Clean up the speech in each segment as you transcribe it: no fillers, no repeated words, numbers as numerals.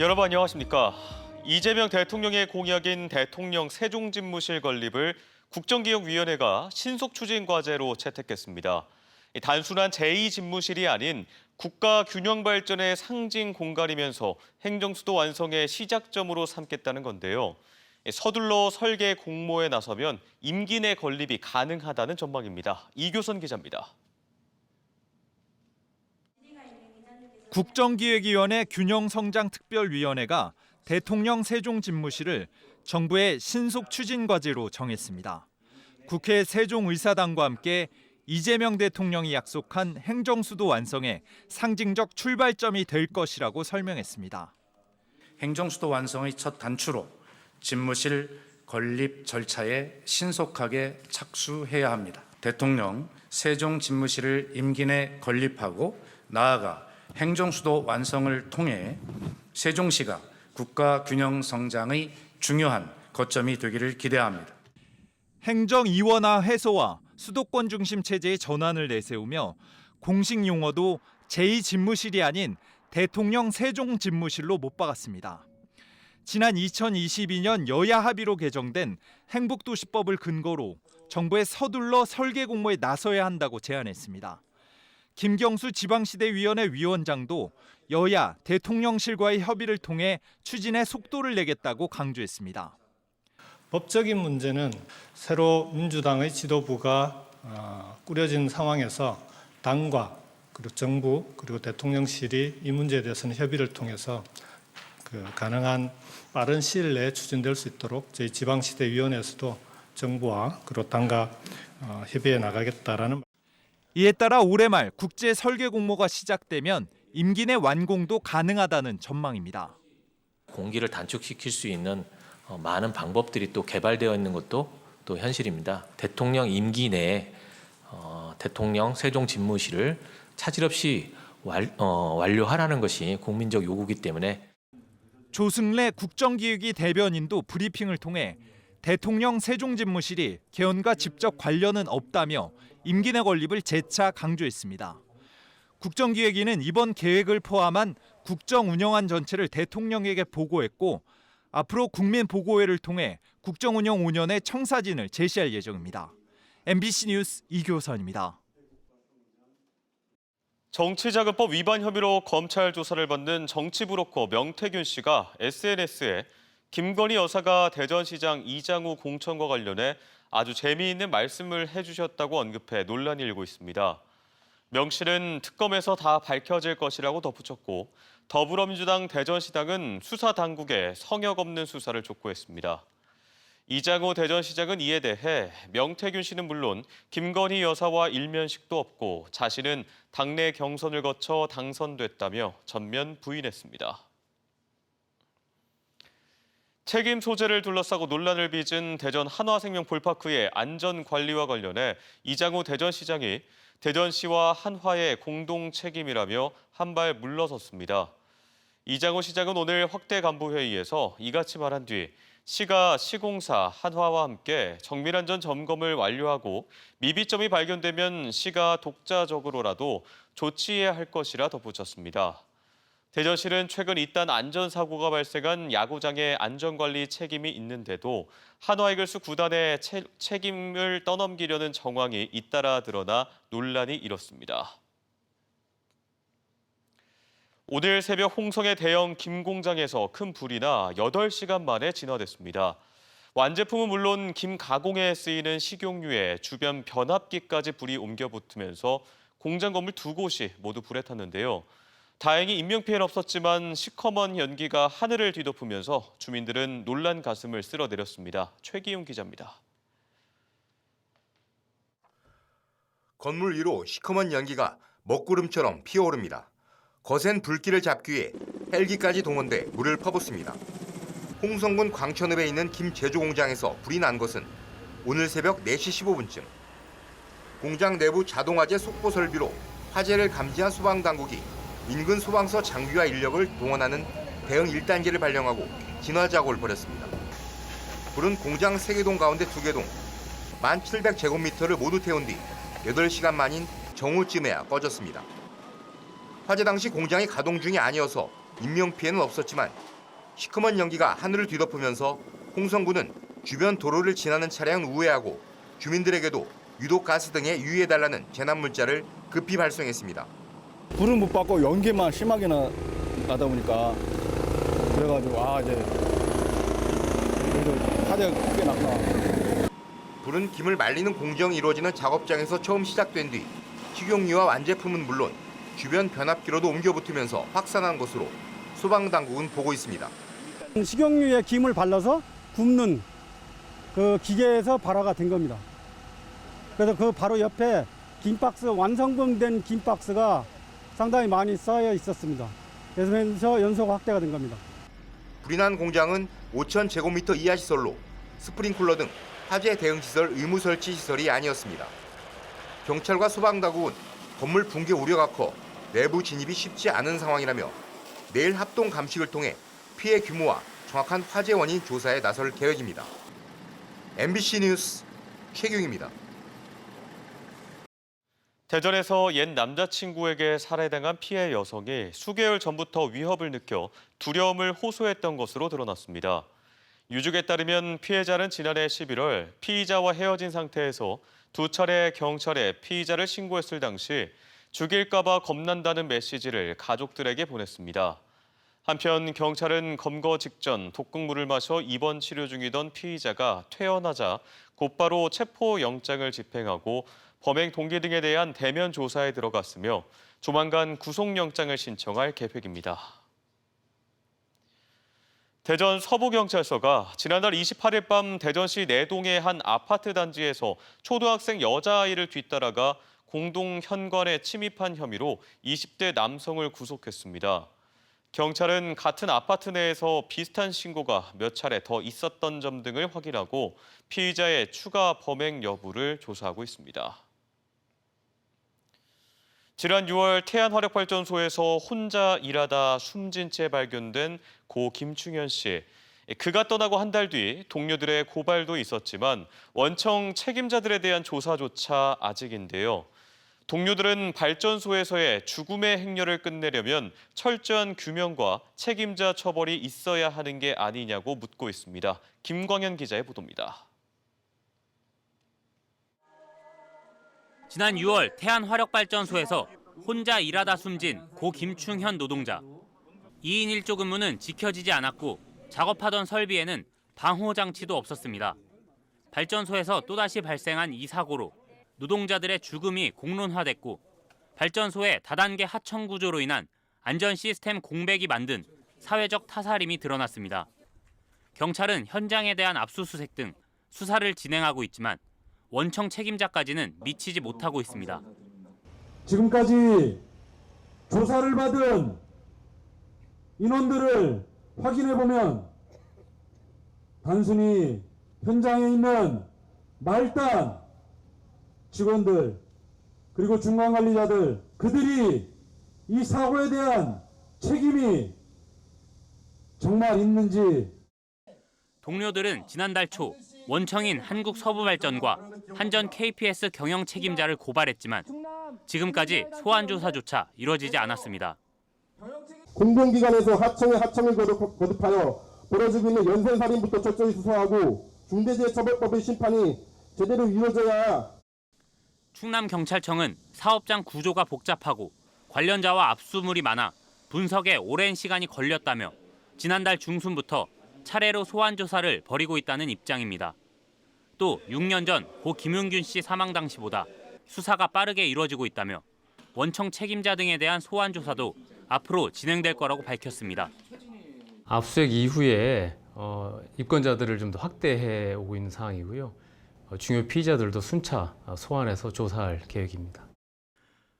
여러분 안녕하십니까? 이재명 대통령의 공약인 대통령 세종집무실 건립을 국정기획위원회가 신속 추진 과제로 채택했습니다. 단순한 제2집무실이 아닌 국가 균형 발전의 상징 공간이면서 행정수도 완성의 시작점으로 삼겠다는 건데요. 서둘러 설계 공모에 나서면 임기 내 건립이 가능하다는 전망입니다. 이교선 기자입니다. 국정기획위원회 균형성장특별위원회가 대통령 세종집무실을 정부의 신속 추진 과제로 정했습니다. 국회 세종의사당과 함께 이재명 대통령이 약속한 행정수도 완성의 상징적 출발점이 될 것이라고 설명했습니다. 행정수도 완성의 첫 단추로 집무실 건립 절차에 신속하게 착수해야 합니다. 대통령 세종집무실을 임기 내 건립하고 나아가 행정수도 완성을 통해 세종시가 국가 균형 성장의 중요한 거점이 되기를 기대합니다. 행정 이원화 해소와 수도권 중심 체제의 전환을 내세우며 공식 용어도 제2집무실이 아닌 대통령 세종집무실로 못 박았습니다. 지난 2022년 여야 합의로 개정된 행복도시법을 근거로 정부에 서둘러 설계 공모에 나서야 한다고 제안했습니다. 김경수 지방시대위원회 위원장도 여야 대통령실과의 협의를 통해 추진에 속도를 내겠다고 강조했습니다. 법적인 문제는 새로 민주당의 지도부가 꾸려진 상황에서 당과 그리고 정부 그리고 대통령실이 이 문제에 대해서는 협의를 통해서 가능한 빠른 시일 내에 추진될 수 있도록 저희 지방시대위원회에서도 정부와 그리고 당과 협의해 나가겠다라는. 이에 따라 올해 말 국제 설계 공모가 시작되면 임기 내 완공도 가능하다는 전망입니다. 공기를 단축시킬 수 있는 많은 방법들이 또 개발되어 있는 것도 또 현실입니다. 대통령 임기 내에 대통령 세종집무실을 차질 없이 완료하라는 것이 국민적 요구이기 때문에 조승래 국정기획위 대변인도 브리핑을 통해 대통령 세종집무실이 개헌과 직접 관련은 없다며 임기 내 건립을 재차 강조했습니다. 국정기획위는 이번 계획을 포함한 국정운영안 전체를 대통령에게 보고했고 앞으로 국민보고회를 통해 국정운영 5년의 청사진을 제시할 예정입니다. MBC 뉴스 이교선입니다. 정치자금법 위반 혐의로 검찰 조사를 받는 정치브로커 명태균 씨가 SNS에 김건희 여사가 대전시장 이장우 공천과 관련해 아주 재미있는 말씀을 해주셨다고 언급해 논란이 일고 있습니다. 명 씨는 특검에서 다 밝혀질 것이라고 덧붙였고 더불어민주당 대전시당은 수사 당국에 성역 없는 수사를 촉구했습니다. 이장우 대전시장은 이에 대해 명태균 씨는 물론 김건희 여사와 일면식도 없고 자신은 당내 경선을 거쳐 당선됐다며 전면 부인했습니다. 책임 소재를 둘러싸고 논란을 빚은 대전 한화생명 볼파크의 안전관리와 관련해 이장우 대전시장이 대전시와 한화의 공동 책임이라며 한 발 물러섰습니다. 이장우 시장은 오늘 확대 간부회의에서 이같이 말한 뒤 시가 시공사 한화와 함께 정밀안전 점검을 완료하고 미비점이 발견되면 시가 독자적으로라도 조치해야 할 것이라 덧붙였습니다. 대전시는 최근 잇단 안전사고가 발생한 야구장의 안전관리 책임이 있는데도 한화이글스 구단의 책임을 떠넘기려는 정황이 잇따라 드러나 논란이 일었습니다. 오늘 새벽 홍성의 대형 김공장에서 큰 불이 나 8시간 만에 진화됐습니다. 완제품은 물론 김 가공에 쓰이는 식용유에 주변 변압기까지 불이 옮겨 붙으면서 공장 건물 2곳이 모두 불에 탔는데요. 다행히 인명피해는 없었지만 시커먼 연기가 하늘을 뒤덮으면서 주민들은 놀란 가슴을 쓸어내렸습니다. 최기용 기자입니다. 건물 위로 시커먼 연기가 먹구름처럼 피어오릅니다. 거센 불길을 잡기 위해 헬기까지 동원돼 물을 퍼붓습니다. 홍성군 광천읍에 있는 김 제조 공장에서 불이 난 것은 오늘 새벽 4시 15분쯤. 공장 내부 자동화재 속보 설비로 화재를 감지한 소방당국이 인근 소방서 장비와 인력을 동원하는 대응 1단계를 발령하고 진화 작업을 벌였습니다. 불은 공장 3개 가운데 2개 동 1,700제곱미터를 모두 태운 뒤 8시간 만인 정오쯤에야 꺼졌습니다. 화재 당시 공장이 가동 중이 아니어서 인명피해는 없었지만 시커먼 연기가 하늘을 뒤덮으면서 홍성군은 주변 도로를 지나는 차량은 우회하고 주민들에게도 유독 가스 등에 유의해달라는 재난 문자를 급히 발송했습니다. 불은 못 받고 연기만 심하게 나다 보니까 그래가지고 이제 그래도 화재가 크게 났구나. 불은 김을 말리는 공정이 이루어지는 작업장에서 처음 시작된 뒤 식용유와 완제품은 물론 주변 변압기로도 옮겨 붙으면서 확산한 것으로 소방당국은 보고 있습니다. 식용유에 김을 발라서 굽는 그 기계에서 발화가 된 겁니다. 그래서 그 바로 옆에 김박스, 완성된 김박스가 상당히 많이 쌓여 있었습니다. 그래서 연소가 확대가 된 겁니다. 불이 난 공장은 5,000제곱미터 이하 시설로 스프링클러 등 화재 대응 시설 의무 설치 시설이 아니었습니다. 경찰과 소방당국은 건물 붕괴 우려가 커 내부 진입이 쉽지 않은 상황이라며 내일 합동 감식을 통해 피해 규모와 정확한 화재 원인 조사에 나설 계획입니다. MBC 뉴스 최경입니다. 대전에서 옛 남자친구에게 살해당한 피해 여성이 수개월 전부터 위협을 느껴 두려움을 호소했던 것으로 드러났습니다. 유족에 따르면 피해자는 지난해 11월 피의자와 헤어진 상태에서 두 차례 경찰에 피의자를 신고했을 당시 죽일까 봐 겁난다는 메시지를 가족들에게 보냈습니다. 한편 경찰은 검거 직전 독극물을 마셔 입원 치료 중이던 피의자가 퇴원하자 곧바로 체포영장을 집행하고 범행 동기 등에 대한 대면 조사에 들어갔으며 조만간 구속영장을 신청할 계획입니다. 대전 서부경찰서가 지난달 28일 밤 대전시 내동의 한 아파트 단지에서 초등학생 여자아이를 뒤따라가 공동 현관에 침입한 혐의로 20대 남성을 구속했습니다. 경찰은 같은 아파트 내에서 비슷한 신고가 몇 차례 더 있었던 점 등을 확인하고 피의자의 추가 범행 여부를 조사하고 있습니다. 지난 6월 태안화력발전소에서 혼자 일하다 숨진 채 발견된 고 김충현 씨. 그가 떠나고 한 달 뒤 동료들의 고발도 있었지만 원청 책임자들에 대한 조사조차 아직인데요. 동료들은 발전소에서의 죽음의 행렬을 끝내려면 철저한 규명과 책임자 처벌이 있어야 하는 게 아니냐고 묻고 있습니다. 김광현 기자의 보도입니다. 지난 6월 태안화력발전소에서 혼자 일하다 숨진 고 김충현 노동자. 2인 1조 근무는 지켜지지 않았고 작업하던 설비에는 방호 장치도 없었습니다. 발전소에서 또다시 발생한 이 사고로 노동자들의 죽음이 공론화됐고 발전소의 다단계 하청 구조로 인한 안전 시스템 공백이 만든 사회적 타살임이 드러났습니다. 경찰은 현장에 대한 압수수색 등 수사를 진행하고 있지만 원청 책임자까지는 미치지 못하고 있습니다. 지금까지 조사를 받은 인원들을 확인해보면 단순히 현장에 있는 말단 직원들 그리고 중간관리자들 그들이 이 사고에 대한 책임이 정말 있는지 동료들은 지난달 초 원청인 한국서부발전과 한전 KPS 경영 책임자를 고발했지만 지금까지 소환 조사조차 이뤄지지 않았습니다. 공공기관에서 하청을 거듭하여 벌어지고 있는 연쇄살인부터 철저히 수사하고 중대재해처벌법의 심판이 제대로 이루어져야. 충남경찰청은 사업장 구조가 복잡하고 관련자와 압수물이 많아 분석에 오랜 시간이 걸렸다며 지난달 중순부터 차례로 소환 조사를 벌이고 있다는 입장입니다. 또 6년 전 고 김용균 씨 사망 당시보다 수사가 빠르게 이루어지고 있다며 원청 책임자 등에 대한 소환 조사도 앞으로 진행될 거라고 밝혔습니다. 압수수색 이후에 입건자들을 좀 더 확대해 오고 있는 상황이고요. 중요 피의자들도 순차 소환해서 조사할 계획입니다.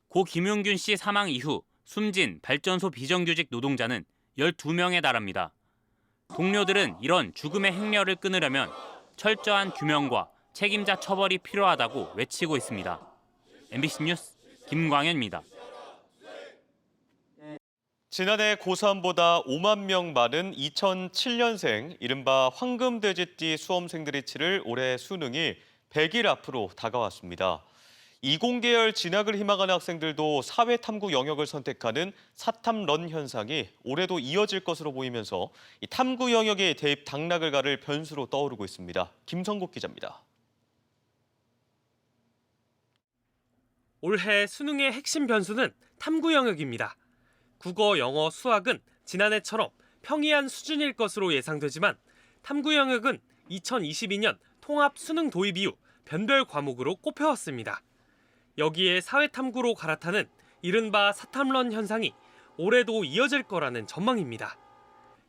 고 김용균 씨 사망 이후 숨진 발전소 비정규직 노동자는 12명에 달합니다. 동료들은 이런 죽음의 행렬을 끊으려면 철저한 규명과 책임자 처벌이 필요하다고 외치고 있습니다. MBC 뉴스 김광현입니다. 지난해 고3보다 5만 명 많은 2007년생 이른바 황금돼지띠 수험생들이 치를 올해 수능이 100일 앞으로 다가왔습니다. 이공계열 진학을 희망하는 학생들도 사회탐구 영역을 선택하는 사탐런 현상이 올해도 이어질 것으로 보이면서 이 탐구 영역의 대입 당락을 가를 변수로 떠오르고 있습니다. 김성국 기자입니다. 올해 수능의 핵심 변수는 탐구 영역입니다. 국어, 영어, 수학은 지난해처럼 평이한 수준일 것으로 예상되지만 탐구 영역은 2022년 통합 수능 도입 이후 변별 과목으로 꼽혀왔습니다. 여기에 사회탐구로 갈아타는 이른바 사탐런 현상이 올해도 이어질 거라는 전망입니다.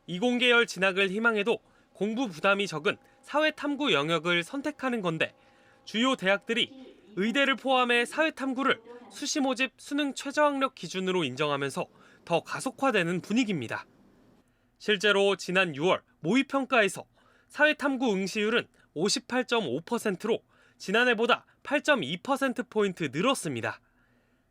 이공계열 진학을 희망해도 공부 부담이 적은 사회탐구 영역을 선택하는 건데 주요 대학들이 의대를 포함해 사회탐구를 수시 모집 수능 최저학력 기준으로 인정하면서 더 가속화되는 분위기입니다. 실제로 지난 6월 모의평가에서 사회탐구 응시율은 58.5%로 지난해보다 8.2%포인트 늘었습니다.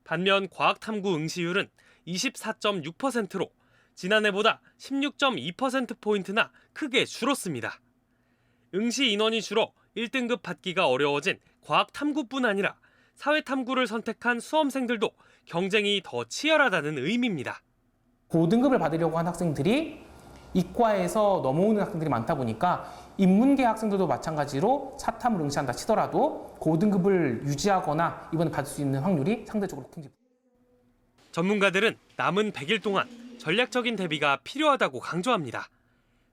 반면 과학탐구 응시율은 24.6%로 지난해보다 16.2%포인트나 크게 줄었습니다. 응시 인원이 줄어 1등급 받기가 어려워진 과학탐구뿐 아니라 사회탐구를 선택한 수험생들도 경쟁이 더 치열하다는 의미입니다. 고등급을 받으려고 한 학생들이 이과에서 넘어오는 학생들이 많다 보니까 인문계 학생들도 마찬가지로 사탐을 응시한다 치더라도 고등급을 유지하거나 이번에 받을 수 있는 확률이 상대적으로 큽니다. 전문가들은 남은 100일 동안 전략적인 대비가 필요하다고 강조합니다.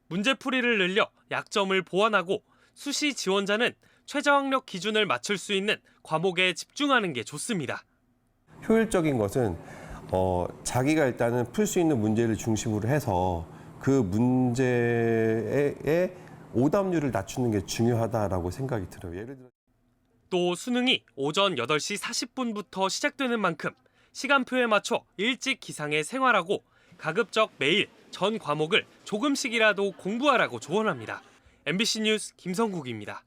문제풀이를 늘려 약점을 보완하고 수시 지원자는 최저학력 기준을 맞출 수 있는 과목에 집중하는 게 좋습니다. 효율적인 것은 자기가 일단은 풀 수 있는 문제를 중심으로 해서 그 문제의 오답률을 낮추는 게 중요하다라고 생각이 들어요. 예를 들어 또 수능이 오전 8시 40분부터 시작되는 만큼 시간표에 맞춰 일찍 기상에 생활하고 가급적 매일 전 과목을 조금씩이라도 공부하라고 조언합니다. MBC 뉴스 김성국입니다.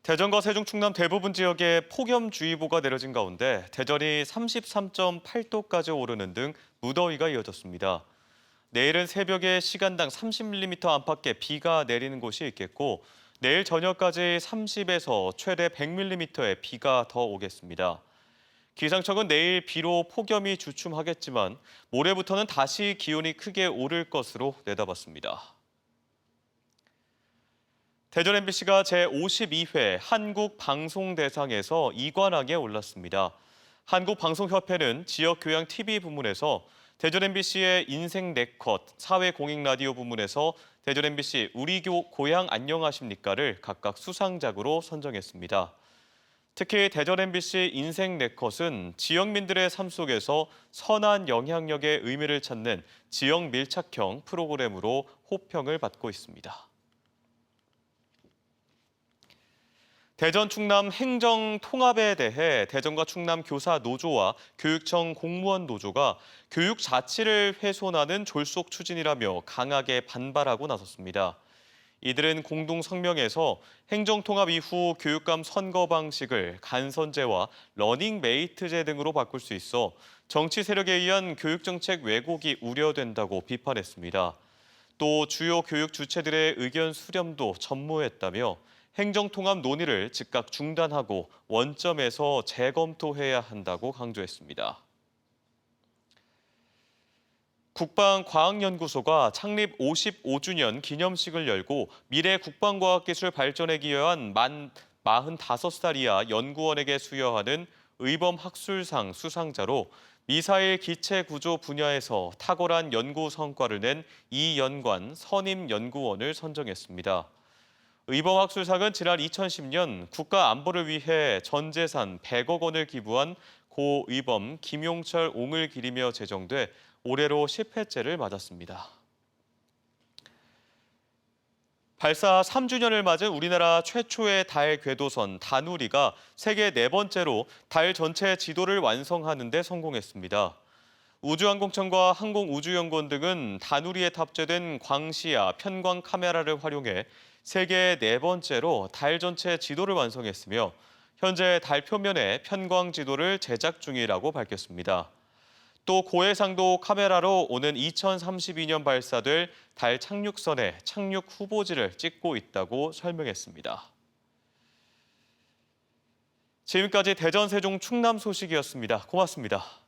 대전과 세종, 충남 대부분 지역에 폭염주의보가 내려진 가운데 대전이 33.8도까지 오르는 등 무더위가 이어졌습니다. 내일은 새벽에 시간당 30mm 안팎의 비가 내리는 곳이 있겠고 내일 저녁까지 30에서 최대 100mm의 비가 더 오겠습니다. 기상청은 내일 비로 폭염이 주춤하겠지만 모레부터는 다시 기온이 크게 오를 것으로 내다봤습니다. 대전 MBC가 제52회 한국방송대상에서 2관왕에 올랐습니다. 한국방송협회는 지역교양 TV 부문에서 대전 MBC의 인생 네컷, 사회공익라디오 부문에서 대전 MBC 우리 고향 안녕하십니까를 각각 수상작으로 선정했습니다. 특히 대전 MBC 인생 네컷은 지역민들의 삶 속에서 선한 영향력의 의미를 찾는 지역 밀착형 프로그램으로 호평을 받고 있습니다. 대전 충남 행정 통합에 대해 대전과 충남 교사 노조와 교육청 공무원 노조가 교육 자치를 훼손하는 졸속 추진이라며 강하게 반발하고 나섰습니다. 이들은 공동 성명에서 행정 통합 이후 교육감 선거 방식을 간선제와 러닝메이트제 등으로 바꿀 수 있어 정치 세력에 의한 교육 정책 왜곡이 우려된다고 비판했습니다. 또 주요 교육 주체들의 의견 수렴도 전무했다며 행정통합 논의를 즉각 중단하고 원점에서 재검토해야 한다고 강조했습니다. 국방과학연구소가 창립 55주년 기념식을 열고 미래 국방과학기술 발전에 기여한 만 45살 이하 연구원에게 수여하는 의범학술상 수상자로 미사일 기체 구조 분야에서 탁월한 연구 성과를 낸 이연관 선임연구원을 선정했습니다. 의범학술상은 지난 2010년 국가 안보를 위해 전 재산 100억 원을 기부한 고 의범 김용철 옹을 기리며 제정돼 올해로 10회째를 맞았습니다. 발사 3주년을 맞은 우리나라 최초의 달 궤도선 다누리가 세계 4번째로 달 전체 지도를 완성하는 데 성공했습니다. 우주항공청과 항공우주연구원 등은 다누리에 탑재된 광시야 편광 카메라를 활용해 세계 4번째로 달 전체 지도를 완성했으며 현재 달 표면에 편광 지도를 제작 중이라고 밝혔습니다. 또 고해상도 카메라로 오는 2032년 발사될 달 착륙선의 착륙 후보지를 찍고 있다고 설명했습니다. 지금까지 대전, 세종, 충남 소식이었습니다. 고맙습니다.